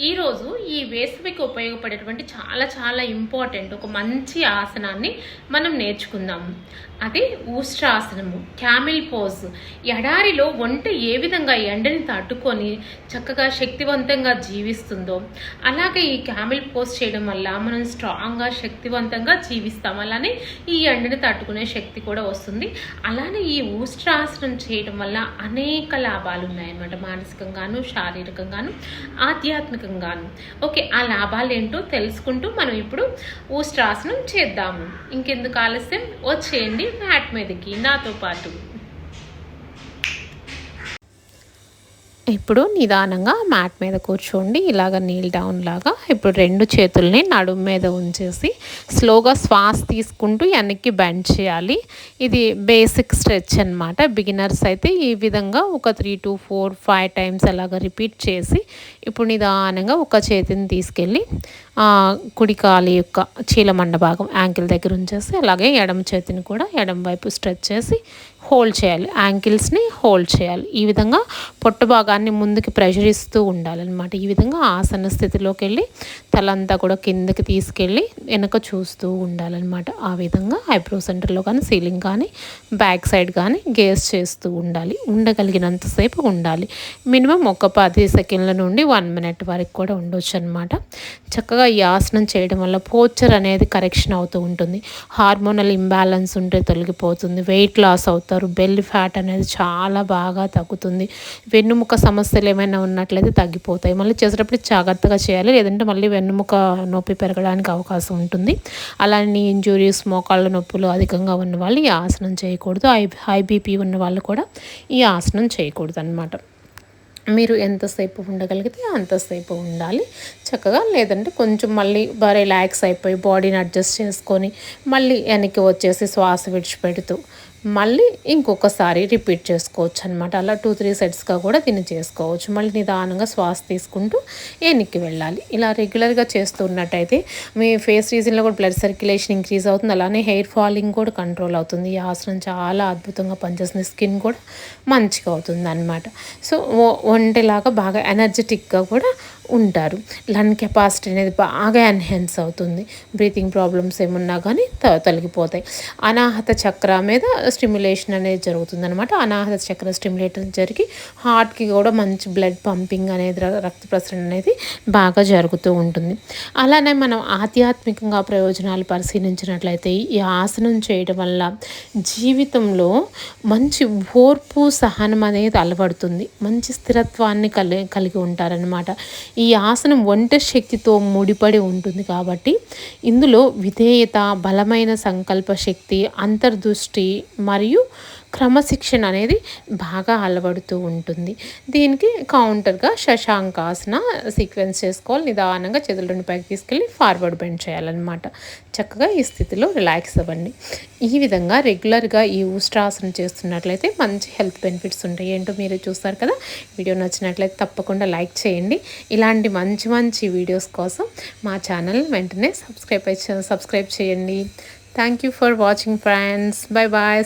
ఈరోజు ఈ వేసవికి ఉపయోగపడేటువంటి చాలా చాలా ఇంపార్టెంట్ ఒక మంచి ఆసనాన్ని మనం నేర్చుకుందాము. అది ఊష్ట్రాసనము, క్యామిల్ పోజ్. ఎడారిలో ఒంటె ఏ విధంగా ఎండని తట్టుకొని చక్కగా శక్తివంతంగా జీవిస్తుందో అలాగే ఈ క్యామిల్ పోజ్ చేయడం వల్ల మనం స్ట్రాంగ్గా శక్తివంతంగా జీవిస్తాం. అలానే ఈ ఎండని తట్టుకునే శక్తి కూడా వస్తుంది. అలానే ఈ ఊష్ట్రాసనం చేయడం వల్ల అనేక లాభాలు ఉన్నాయన్నమాట. మానసికంగాను, శారీరకంగాను, ఆధ్యాత్మికంగాను. ఓకే, ఆ లాభాలు ఏంటో తెలుసుకుంటూ మనం ఇప్పుడు ఊష్ట్రాసనం చేద్దాము. ఇంకెందుకు ఆలస్యం, వచ్చేయండి మ్యాట్ మీదకి నాతో పాటు. ఇప్పుడు నిదానంగా మ్యాట్ మీద కూర్చోండి. ఇలాగ నీల్ డౌన్ లాగా. ఇప్పుడు రెండు చేతుల్ని నడుము మీద ఉంచేసి స్లోగా శ్వాస తీసుకుంటూ వెనక్కి బెండ్ చేయాలి. ఇది బేసిక్ స్ట్రెచ్ అనమాట. బిగినర్స్ అయితే ఈ విధంగా ఒక 3 to 4, 5 టైమ్స్ అలాగ రిపీట్ చేసి ఇప్పుడు నిదానంగా ఒక చేతిని తీసుకెళ్ళి కుడి కాలి యొక్క చీలమండ భాగం యాంకిల్ దగ్గర ఉంచేసి అలాగే ఎడమ చేతిని కూడా ఎడమ వైపు స్ట్రెచ్ చేసి హోల్డ్ చేయాలి. యాంకిల్స్ని హోల్డ్ చేయాలి. ఈ విధంగా పొట్ట భాగాన్ని ముందుకు ప్రెషర్ ఇస్తూ ఉండాలన్నమాట. ఈ విధంగా ఆసన స్థితిలోకి వెళ్ళి తలంతా కూడా కిందకి తీసుకెళ్ళి వెనక చూస్తూ ఉండాలన్నమాట. ఆ విధంగా ఐబ్రో సెంటర్లో కానీ సీలింగ్ కానీ బ్యాక్ సైడ్ కానీ గేజ్ చేస్తూ ఉండాలి. ఉండగలిగినంతసేపు ఉండాలి. మినిమం ఒక 10 సెకండ్ల నుండి 1 మినిట్ వరకు కూడా ఉండొచ్చు అనమాట. చక్కగా ఈ ఆసనం చేయడం వల్ల పోస్చర్ అనేది కరెక్షన్ అవుతూ ఉంటుంది. హార్మోనల్ ఇంబ్యాలెన్స్ ఉంటే తొలగిపోతుంది. వెయిట్ లాస్ అవుతారు. బెల్లీ ఫ్యాట్ అనేది చాలా బాగా తగ్గుతుంది. వెన్నుముక సమస్యలు ఏమైనా ఉన్నట్లయితే తగ్గిపోతాయి. మళ్ళీ చేసేటప్పుడు జాగ్రత్తగా చేయాలి, లేదంటే మళ్ళీ వెన్నుముక నొప్పి పెరగడానికి అవకాశం ఉంటుంది. అలానే ఇంజురీస్, మోకాళ్ళ నొప్పులు అధికంగా ఉన్న వాళ్ళు ఈ ఆసనం చేయకూడదు. హై బీపీ ఉన్న వాళ్ళు కూడా ఈ ఆసనం చేయకూడదు అన్నమాట. మీరు ఎంతసేపు ఉండగలిగితే అంతసేపు ఉండాలి చక్కగా. లేదంటే కొంచెం మళ్ళీ రిలాక్స్ అయిపోయి బాడీని అడ్జస్ట్ చేసుకొని మళ్ళీ వెనక్కి వచ్చేసి శ్వాస విడిచిపెడుతూ మళ్ళీ ఇంకొకసారి రిపీట్ చేసుకోవచ్చు అనమాట. అలా 2-3 సెట్స్గా కూడా దీన్ని చేసుకోవచ్చు. మళ్ళీ నిదానంగా శ్వాస తీసుకుంటూ వెనక్కి వెళ్ళాలి. ఇలా రెగ్యులర్గా చేస్తున్నట్టయితే మీ ఫేస్ రీజన్లో కూడా బ్లడ్ సర్క్యులేషన్ ఇంక్రీజ్ అవుతుంది. అలానే హెయిర్ ఫాలింగ్ కూడా కంట్రోల్ అవుతుంది. ఈ ఆసనం చాలా అద్భుతంగా పనిచేస్తుంది. స్కిన్ కూడా మంచిగా అవుతుంది అనమాట. సో ఒంటెలాగా బాగా ఎనర్జెటిక్గా కూడా ఉంటారు. లంగ్ కెపాసిటీ అనేది బాగా ఎన్హాన్స్ అవుతుంది. బ్రీతింగ్ ప్రాబ్లమ్స్ ఏమున్నా కానీ తొలగిపోతాయి. అనాహత చక్ర మీద స్టిమ్యులేషన్ అనేది జరుగుతుంది అనమాట. అనాహత చక్ర స్టిమ్యులేటర్ జరిగి హార్ట్కి కూడా మంచి బ్లడ్ పంపింగ్ అనేది, రక్త ప్రసరణ అనేది బాగా జరుగుతూ ఉంటుంది. అలానే మనం ఆధ్యాత్మికంగా ప్రయోజనాలు పరిశీలించినట్లయితే ఈ ఆసనం చేయడం వల్ల జీవితంలో మంచి ఓర్పు, సహనం అనేది అలవడుతుంది. మంచి స్థిరత్వాన్ని కలిగి ఉంటారనమాట. ఈ ఆసనం ఒంటె శక్తితో ముడిపడి ఉంటుంది కాబట్టి ఇందులో విధేయత, బలమైన సంకల్ప శక్తి, అంతర్దృష్టి మరియు క్రమశిక్షణ అనేది బాగా అలవడుతూ ఉంటుంది. దీనికి కౌంటర్గా శశాంకాసన సీక్వెన్స్ చేసుకోవాలి. నిదానంగా చేతులు 2 పైకి తీసుకెళ్ళి ఫార్వర్డ్ బెండ్ చేయాలన్నమాట. చక్కగా ఈ స్థితిలో రిలాక్స్ అవ్వండి. ఈ విధంగా రెగ్యులర్గా ఈ ఊష్ట్రాసనం చేస్తున్నట్లయితే మంచి హెల్త్ బెనిఫిట్స్ ఉంటాయి. ఏంటో మీరు చూస్తారు కదా. వీడియో నచ్చినట్లయితే తప్పకుండా లైక్ చేయండి. ఇలాంటి మంచి మంచి వీడియోస్ కోసం మా ఛానల్ వెంటనే సబ్స్క్రైబ్ చేయండి. Thank you for watching friends. Bye bye.